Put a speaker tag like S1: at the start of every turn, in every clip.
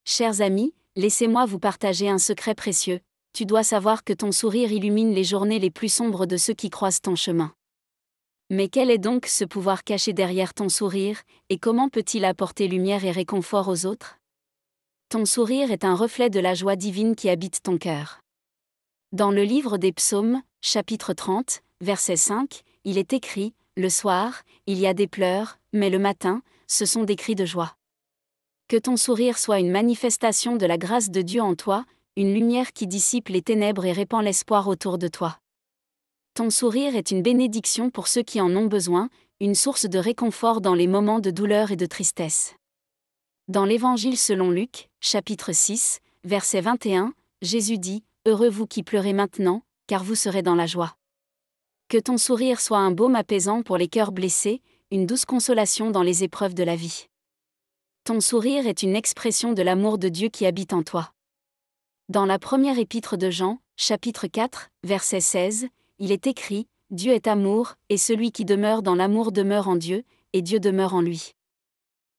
S1: Chers amis, laissez-moi vous partager un secret précieux. Tu dois savoir que ton sourire illumine les journées les plus sombres de ceux qui croisent ton chemin. Mais quel est donc ce pouvoir caché derrière ton sourire, et comment peut-il apporter lumière et réconfort aux autres? Ton sourire est un reflet de la joie divine qui habite ton cœur. Dans le livre des Psaumes, chapitre 30, verset 5, il est écrit, « Le soir, il y a des pleurs, mais le matin, ce sont des cris de joie. » Que ton sourire soit une manifestation de la grâce de Dieu en toi, une lumière qui dissipe les ténèbres et répand l'espoir autour de toi. Ton sourire est une bénédiction pour ceux qui en ont besoin, une source de réconfort dans les moments de douleur et de tristesse. Dans l'Évangile selon Luc, chapitre 6, verset 21, Jésus dit, « Heureux vous qui pleurez maintenant, car vous serez dans la joie. » Que ton sourire soit un baume apaisant pour les cœurs blessés, une douce consolation dans les épreuves de la vie. Ton sourire est une expression de l'amour de Dieu qui habite en toi. Dans la première épître de Jean, chapitre 4, verset 16, il est écrit, « Dieu est amour, et celui qui demeure dans l'amour demeure en Dieu, et Dieu demeure en lui. »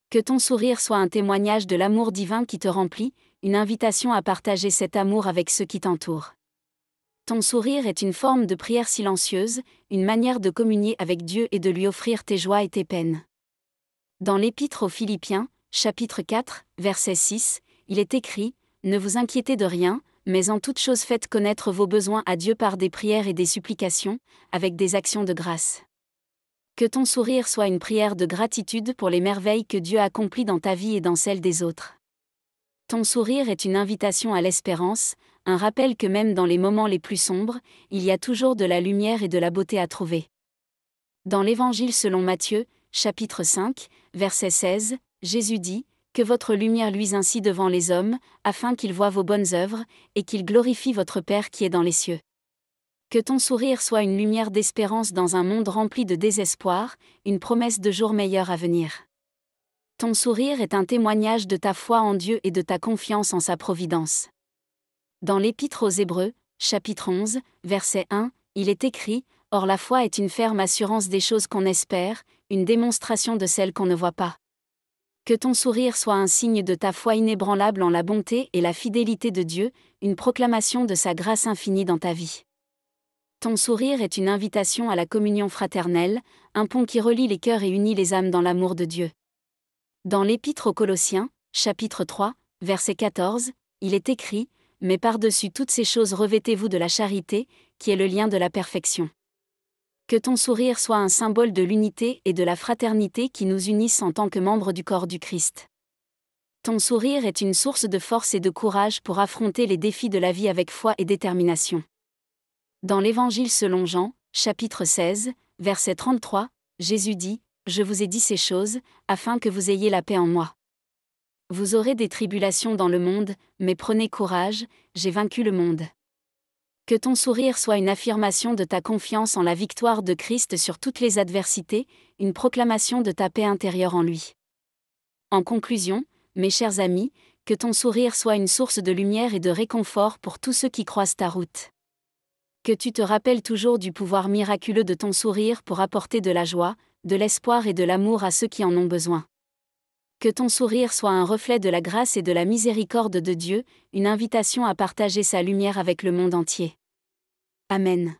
S1: Que ton sourire soit un témoignage de l'amour divin qui te remplit, une invitation à partager cet amour avec ceux qui t'entourent. Ton sourire est une forme de prière silencieuse, une manière de communier avec Dieu et de lui offrir tes joies et tes peines. Dans l'Épître aux Philippiens, chapitre 4, verset 6, il est écrit, « Ne vous inquiétez de rien, mais en toute chose faites connaître vos besoins à Dieu par des prières et des supplications, avec des actions de grâce. » Que ton sourire soit une prière de gratitude pour les merveilles que Dieu accomplit dans ta vie et dans celle des autres. Ton sourire est une invitation à l'espérance, un rappel que même dans les moments les plus sombres, il y a toujours de la lumière et de la beauté à trouver. Dans l'Évangile selon Matthieu, chapitre 5, verset 16, Jésus dit, « Que votre lumière luise ainsi devant les hommes, afin qu'ils voient vos bonnes œuvres, et qu'ils glorifient votre Père qui est dans les cieux. » Que ton sourire soit une lumière d'espérance dans un monde rempli de désespoir, une promesse de jours meilleurs à venir. Ton sourire est un témoignage de ta foi en Dieu et de ta confiance en sa providence. Dans l'Épître aux Hébreux, chapitre 11, verset 1, il est écrit, « Or la foi est une ferme assurance des choses qu'on espère, une démonstration de celles qu'on ne voit pas. » Que ton sourire soit un signe de ta foi inébranlable en la bonté et la fidélité de Dieu, une proclamation de sa grâce infinie dans ta vie. Ton sourire est une invitation à la communion fraternelle, un pont qui relie les cœurs et unit les âmes dans l'amour de Dieu. Dans l'Épître aux Colossiens, chapitre 3, verset 14, il est écrit, « Mais par-dessus toutes ces choses revêtez-vous de la charité, qui est le lien de la perfection. » Que ton sourire soit un symbole de l'unité et de la fraternité qui nous unissent en tant que membres du corps du Christ. Ton sourire est une source de force et de courage pour affronter les défis de la vie avec foi et détermination. Dans l'Évangile selon Jean, chapitre 16, verset 33, Jésus dit, « Je vous ai dit ces choses, afin que vous ayez la paix en moi. Vous aurez des tribulations dans le monde, mais prenez courage, j'ai vaincu le monde. » Que ton sourire soit une affirmation de ta confiance en la victoire de Christ sur toutes les adversités, une proclamation de ta paix intérieure en lui. En conclusion, mes chers amis, que ton sourire soit une source de lumière et de réconfort pour tous ceux qui croisent ta route. Que tu te rappelles toujours du pouvoir miraculeux de ton sourire pour apporter de la joie, de l'espoir et de l'amour à ceux qui en ont besoin. Que ton sourire soit un reflet de la grâce et de la miséricorde de Dieu, une invitation à partager sa lumière avec le monde entier. Amen.